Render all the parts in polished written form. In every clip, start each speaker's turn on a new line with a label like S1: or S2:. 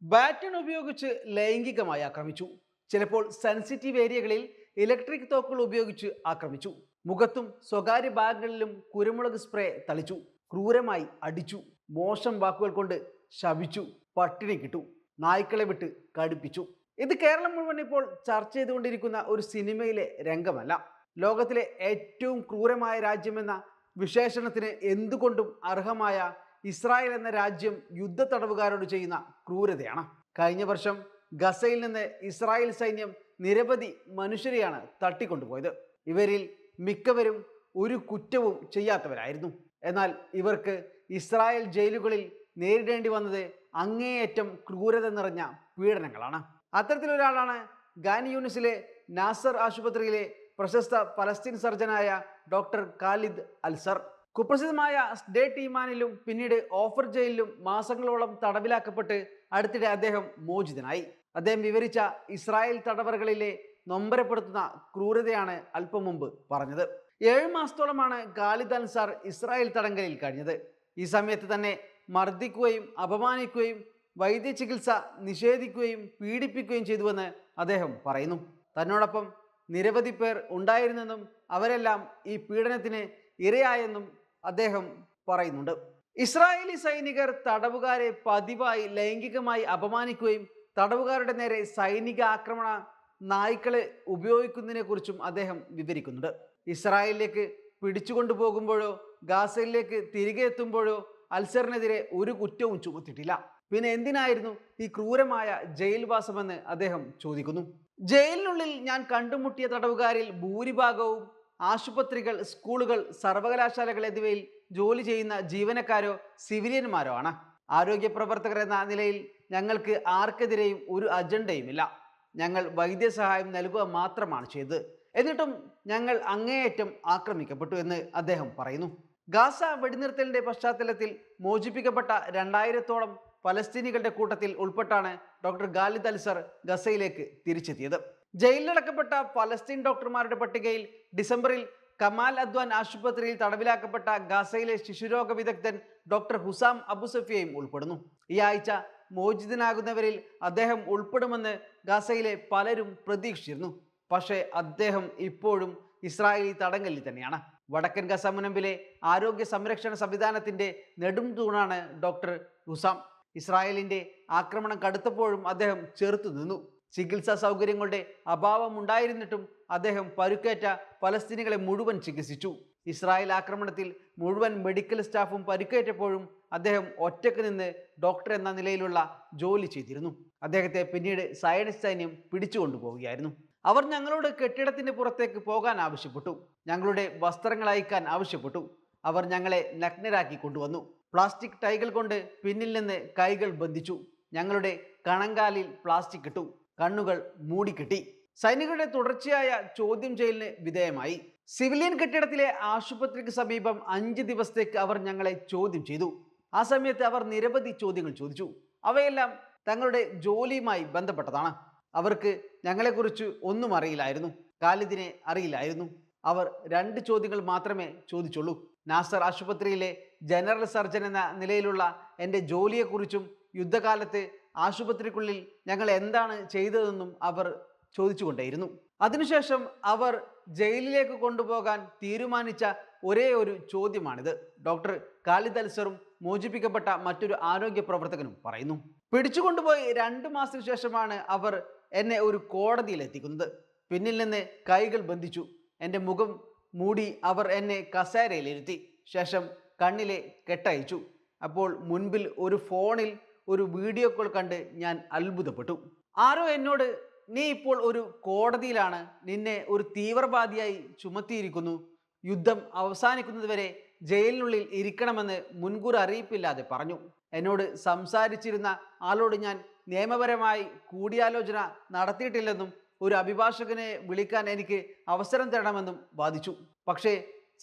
S1: Baton ഉപയോഗിച്ച് ലൈംഗികമായി ആക്രമിച്ചു. ചിലപ്പോൾ സെൻസിറ്റീവ് ഏരിയകളിൽ ഇലക്ട്രിക് തോക്കുകൾ ഉപയോഗിച്ച് ആക്രമിച്ചു. മുഖത്തും സ്വകാര്യ ഭാഗങ്ങളിലും കുരുമുളക് സ്പ്രേ തളിച്ചു. ക്രൂരമായി അടിച്ചു. മോശം വാക്കുകൾ കൊണ്ട് ശപിച്ചു. പട്ടിണി കിട്ടു. നായ്ക്കളെ വിട്ട് കടുപ്പിച്ചു. ഇത് കേരളം മുഴുവൻ ഇപ്പോൾ ചർച്ച ചെയ്തുകൊണ്ടിരിക്കുന്ന ഒരു സിനിമയിലെ രംഗമല്ല. ലോകത്തിലെ ഏറ്റവും ക്രൂരമായ രാജ്യമെന്ന വിശേഷണത്തിന് എന്തുകൊണ്ടും അർഹമായ ഇസ്രായേൽ എന്ന രാജ്യം യുദ്ധ തടവുകാരോട് ചെയ്യുന്ന ക്രൂരതയാണ്. കഴിഞ്ഞ വർഷം ഗസയിൽ നിന്ന് ഇസ്രായേൽ സൈന്യം നിരവധി മനുഷ്യരെയാണ് തട്ടിക്കൊണ്ടുപോയത്. ഇവരിൽ മിക്കവരും ഒരു കുറ്റവും ചെയ്യാത്തവരായിരുന്നു. എന്നാൽ ഇവർക്ക് ഇസ്രായേൽ ജയിലുകളിൽ നേരിടേണ്ടി വന്നത് അങ്ങേയറ്റം ക്രൂരത നിറഞ്ഞ പീഡനങ്ങളാണ്. അത്തരത്തിലൊരാളാണ് ഖാൻ യൂണിസിലെ നാസർ ആശുപത്രിയിലെ പ്രശസ്ത പലസ്തീൻ സർജനായ ഡോക്ടർ ഖാലിദ് അൽസർ. കുപ്രസിദ്ധമായ സ്ഡേറ്റ് ഈമാനിലും പിന്നീട് ഓഫർ ജയിലിലും മാസങ്ങളോളം തടവിലാക്കപ്പെട്ട് അടുത്തിടെ അദ്ദേഹം മോചിതനായി. അദ്ദേഹം വിവരിച്ച ഇസ്രായേൽ തടവറകളിലെ നൊമ്പരപ്പെടുത്തുന്ന ക്രൂരതയാണ് അല്പം മുമ്പ് പറഞ്ഞത്. 7 മാസത്തോളമാണ് ഖാലിദ് അൽസർ ഇസ്രായേൽ തടങ്കലിൽ കഴിഞ്ഞത്. ഈ സമയത്ത് തന്നെ മർദ്ദിക്കുകയും അപമാനിക്കുകയും വൈദ്യ ചികിത്സ നിഷേധിക്കുകയും പീഡിപ്പിക്കുകയും ചെയ്തുവെന്ന് അദ്ദേഹം പറയുന്നു. തന്നോടൊപ്പം നിരവധി പേർ ഉണ്ടായിരുന്നെന്നും അവരെല്ലാം ഈ പീഡനത്തിന് ഇരയായെന്നും അദ്ദേഹം പറയുന്നുണ്ട്. ഇസ്രായേലി സൈനികർ തടവുകാരെ പതിവായി ലൈംഗികമായി അപമാനിക്കുകയും തടവുകാരുടെ നേരെ സൈനിക ആക്രമണ നായ്ക്കളെ ഉപയോഗിക്കുന്നതിനെ കുറിച്ചും അദ്ദേഹം വിവരിക്കുന്നുണ്ട്. ഇസ്രായേലിലേക്ക് പിടിച്ചുകൊണ്ടുപോകുമ്പോഴോ ഗാസയിലേക്ക് തിരികെ എത്തുമ്പോഴോ അൽസറിനെതിരെ ഒരു കുറ്റവും ചുമത്തിയിട്ടില്ല. പിന്നെ എന്തിനായിരുന്നു ഈ ക്രൂരമായ ജയിൽവാസമെന്ന് അദ്ദേഹം ചോദിക്കുന്നു. ജയിലിനുള്ളിൽ ഞാൻ കണ്ടുമുട്ടിയ തടവുകാരിൽ ഭൂരിഭാഗവും ആശുപത്രികൾ, സ്കൂളുകൾ, സർവകലാശാലകൾ എന്നിവയിൽ ജോലി ചെയ്യുന്ന ജീവനക്കാരോ സിവിലിയന്മാരോ ആണ്. ആരോഗ്യ പ്രവർത്തകർ എന്ന നിലയിൽ ഞങ്ങൾക്ക് ആർക്കെതിരെയും ഒരു അജണ്ടയുമില്ല. ഞങ്ങൾ വൈദ്യസഹായം നൽകുക മാത്രമാണ് ചെയ്തത്. എന്നിട്ടും ഞങ്ങൾ അങ്ങേയറ്റം ആക്രമിക്കപ്പെട്ടു എന്ന് അദ്ദേഹം പറയുന്നു. ഗാസ വെടിനിർത്തലിന്റെ പശ്ചാത്തലത്തിൽ മോചിപ്പിക്കപ്പെട്ട 2000-ഓളം പലസ്തീനികളുടെ കൂട്ടത്തിൽ ഉൾപ്പെട്ടാണ് ഡോക്ടർ ഖാലിദ് അൽസർ ഗസയിലേക്ക് തിരിച്ചെത്തിയത്. ജയിലിലടക്കപ്പെട്ട പലസ്തീൻ ഡോക്ടർമാരുടെ പട്ടികയിൽ ഡിസംബറിൽ കമാൽ അദ്വാൻ ആശുപത്രിയിൽ തടവിലാക്കപ്പെട്ട ഗാസയിലെ ശിശുരോഗ വിദഗ്ധൻ ഡോക്ടർ ഹുസാം അബുസഫിയയും ഉൾപ്പെടുന്നു. ഈ ആഴ്ച മോചിതനാകുന്നവരിൽ അദ്ദേഹം ഉൾപ്പെടുമെന്ന് ഗാസയിലെ പലരും പ്രതീക്ഷിച്ചിരുന്നു. പക്ഷേ അദ്ദേഹം ഇപ്പോഴും ഇസ്രായേലി തടങ്കലിൽ തന്നെയാണ്. വടക്കൻ ഗസ മുനമ്പിലെ ആരോഗ്യ സംരക്ഷണ സംവിധാനത്തിന്റെ നെടും തൂണാണ് ഡോക്ടർ ഹുസാം. ഇസ്രായേലിന്റെ ആക്രമണം കടുത്തപ്പോഴും അദ്ദേഹം ചെറുത്തു നിന്നു. ചികിത്സാ സൗകര്യങ്ങളുടെ അഭാവം ഉണ്ടായിരുന്നിട്ടും അദ്ദേഹം പരുക്കേറ്റ പലസ്തീനികളെ മുഴുവൻ ചികിത്സിച്ചു. ഇസ്രായേൽ ആക്രമണത്തിൽ മുഴുവൻ മെഡിക്കൽ സ്റ്റാഫും പരുക്കേറ്റപ്പോഴും അദ്ദേഹം ഒറ്റക്ക് നിന്ന് ഡോക്ടർ എന്ന നിലയിലുള്ള ജോലി ചെയ്തിരുന്നു. അദ്ദേഹത്തെ പിന്നീട് സയനിസ്റ്റ് സൈന്യം പിടിച്ചുകൊണ്ടുപോവുകയായിരുന്നു. അവർ ഞങ്ങളോട് കെട്ടിടത്തിന്റെ പുറത്തേക്ക് പോകാൻ ആവശ്യപ്പെട്ടു. ഞങ്ങളുടെ വസ്ത്രങ്ങൾ അയക്കാൻ ആവശ്യപ്പെട്ടു. അവർ ഞങ്ങളെ നഗ്നരാക്കി കൊണ്ടുവന്നു. പ്ലാസ്റ്റിക് ടൈകൾ കൊണ്ട് പിന്നിൽ നിന്ന് കൈകൾ ബന്ധിച്ചു. ഞങ്ങളുടെ കണങ്കാലിൽ പ്ലാസ്റ്റിക് ഇട്ടു. കണ്ണുകൾ മൂടിക്കെട്ടി. സൈനികരുടെ തുടർച്ചയായ ചോദ്യം ചെയ്യലിന് വിധേയമായി. സിവിലിയൻ കെട്ടിടത്തിലെ ആശുപത്രിക്ക് സമീപം 5 ദിവസത്തേക്ക് അവർ ഞങ്ങളെ ചോദ്യം ചെയ്തു. ആ സമയത്ത് അവർ നിരവധി ചോദ്യങ്ങൾ ചോദിച്ചു. അവയെല്ലാം തങ്ങളുടെ ജോലിയുമായി ബന്ധപ്പെട്ടതാണ്. അവർക്ക് ഞങ്ങളെക്കുറിച്ച് ഒന്നും അറിയില്ലായിരുന്നു. ഖാലിദിനെ അറിയില്ലായിരുന്നു. അവർ 2 ചോദ്യങ്ങൾ മാത്രമേ ചോദിച്ചുള്ളൂ. നാസർ ആശുപത്രിയിലെ ജനറൽ സർജൻ എന്ന നിലയിലുള്ള എൻ്റെ ജോലിയെക്കുറിച്ചും യുദ്ധകാലത്ത് ആശുപത്രിക്കുള്ളിൽ ഞങ്ങൾ എന്താണ് ചെയ്തതെന്നും അവർ ചോദിച്ചുകൊണ്ടേയിരുന്നു. അതിനുശേഷം അവർ ജയിലിലേക്ക് കൊണ്ടുപോകാൻ തീരുമാനിച്ച ഒരേ ഒരു ചോദ്യമാണിത്. ഡോക്ടർ ഖാലിദ് അൽസറും മോചിപ്പിക്കപ്പെട്ട മറ്റൊരു ആരോഗ്യ പ്രവർത്തകനും പറയുന്നു. പിടിച്ചുകൊണ്ടുപോയി 2 മാസത്തിന് ശേഷമാണ് അവർ എന്നെ ഒരു കോടതിയിൽ എത്തിക്കുന്നത്. പിന്നിൽ നിന്ന് കൈകൾ ബന്ധിച്ചു. എൻ്റെ മുഖം മൂടി അവർ എന്നെ കസേരയിലിരുത്തി. ശേഷം കണ്ണിലെ കെട്ടയച്ചു. അപ്പോൾ മുൻപിൽ ഒരു ഫോണിൽ ഒരു വീഡിയോ കോൾ കണ്ട് ഞാൻ അത്ഭുതപ്പെട്ടു. ആരോ എന്നോട്, നീ ഇപ്പോൾ ഒരു കോടതിയിലാണ്, നിന്നെ ഒരു തീവ്രവാദിയായി ചുമത്തിയിരിക്കുന്നു, യുദ്ധം അവസാനിക്കുന്നതുവരെ ജയിലിനുള്ളിൽ ഇരിക്കണമെന്ന് മുൻകൂർ അറിയിപ്പില്ലാതെ പറഞ്ഞു. എന്നോട് സംസാരിച്ചിരുന്ന ആളോട് ഞാൻ നിയമപരമായി കൂടിയാലോചന നടത്തിയിട്ടില്ലെന്നും ഒരു അഭിഭാഷകനെ വിളിക്കാൻ എനിക്ക് അവസരം തരണമെന്നും വാദിച്ചു. പക്ഷേ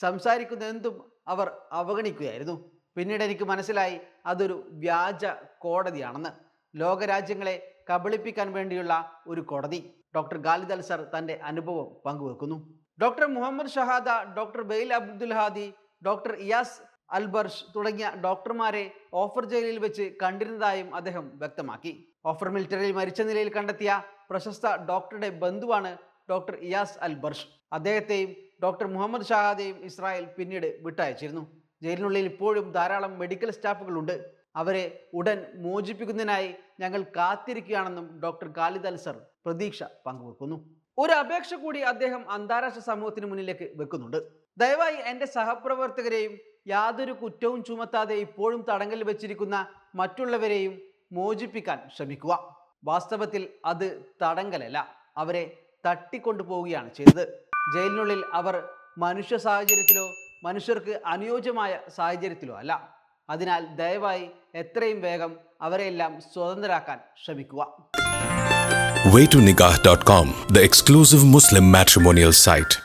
S1: സംസാരിക്കുന്ന എന്തും അവർ അവഗണിക്കുകയായിരുന്നു. പിന്നീട് എനിക്ക് മനസ്സിലായി അതൊരു വ്യാജ കോടതിയാണെന്ന്. ലോകരാജ്യങ്ങളെ കബളിപ്പിക്കാൻ വേണ്ടിയുള്ള ഒരു കോടതി. ഡോക്ടർ ഖാലിദ് അൽസർ തൻ്റെ അനുഭവം പങ്കുവെക്കുന്നു. ഡോക്ടർ മുഹമ്മദ് ഷഹാദ, ഡോക്ടർ ബെയിൽ അബ്ദുൽ ഹാദി, ഡോക്ടർ ഇയാസ് അൽബർഷ് തുടങ്ങിയ ഡോക്ടർമാരെ ഓഫർ ജയിലിൽ വെച്ച് കണ്ടിരുന്നതായും അദ്ദേഹം വ്യക്തമാക്കി. ഓഫർ മിലിറ്ററിയിൽ മരിച്ച നിലയിൽ കണ്ടെത്തിയ പ്രശസ്ത ഡോക്ടറുടെ ബന്ധുവാണ് ഡോക്ടർ ഇയാസ് അൽ ബർഷ്. അദ്ദേഹത്തെയും ഡോക്ടർ മുഹമ്മദ് ഷഹാദെയും ഇസ്രായേൽ പിന്നീട് വിട്ടയച്ചിരുന്നു. ജയിലിനുള്ളിൽ ഇപ്പോഴും ധാരാളം മെഡിക്കൽ സ്റ്റാഫുകളുണ്ട്. അവരെ ഉടൻ മോചിപ്പിക്കുന്നതിനായി ഞങ്ങൾ കാത്തിരിക്കുകയാണെന്നും ഡോക്ടർ ഖാലിദ് അൽസർ പ്രതീക്ഷ പങ്കുവെക്കുന്നു. ഒരു അപേക്ഷ കൂടി അദ്ദേഹം അന്താരാഷ്ട്ര സമൂഹത്തിന് മുന്നിലേക്ക് വെക്കുന്നുണ്ട്. ദയവായി എൻ്റെ സഹപ്രവർത്തകരെയും യാതൊരു കുറ്റവും ചുമത്താതെ ഇപ്പോഴും തടങ്കലിൽ വെച്ചിരിക്കുന്ന മറ്റുള്ളവരെയും മോചിപ്പിക്കാൻ ശ്രമിക്കുക. വാസ്തവത്തിൽ അത് തടങ്കലല്ല, അവരെ തട്ടിക്കൊണ്ടുപോവുകയാണ് ചെയ്തത്. ജയിലിനുള്ളിൽ അവർ മനുഷ്യ സാഹചര്യത്തിലോ മനുഷ്യർക്ക് അനുയോജ്യമായ സാഹചര്യത്തിലോ അല്ല. അതിനാൽ ദയവായി എത്രയും വേഗം അവരെയെല്ലാം സ്വതന്ത്രരാക്കാൻ ശ്രമിക്കുക.
S2: Waytonikah.com, the exclusive Muslim matrimonial site.